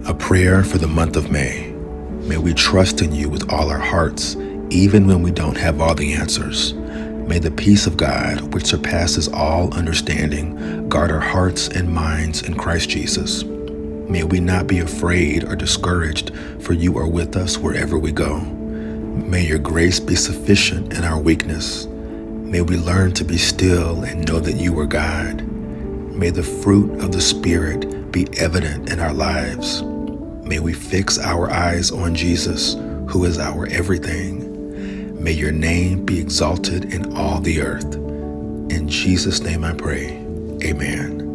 A prayer for the month of May. May we trust in you with all our hearts, even when we don't have all the answers. May the peace of God, which surpasses all understanding, guard our hearts and minds in Christ Jesus. May we not be afraid or discouraged, for you are with us wherever we go. May your grace be sufficient in our weakness. May we learn to be still and know that you are God. May the fruit of the Spirit be evident in our lives. May we fix our eyes on Jesus, who is our everything. May your name be exalted in all the earth. In Jesus' name I pray. Amen.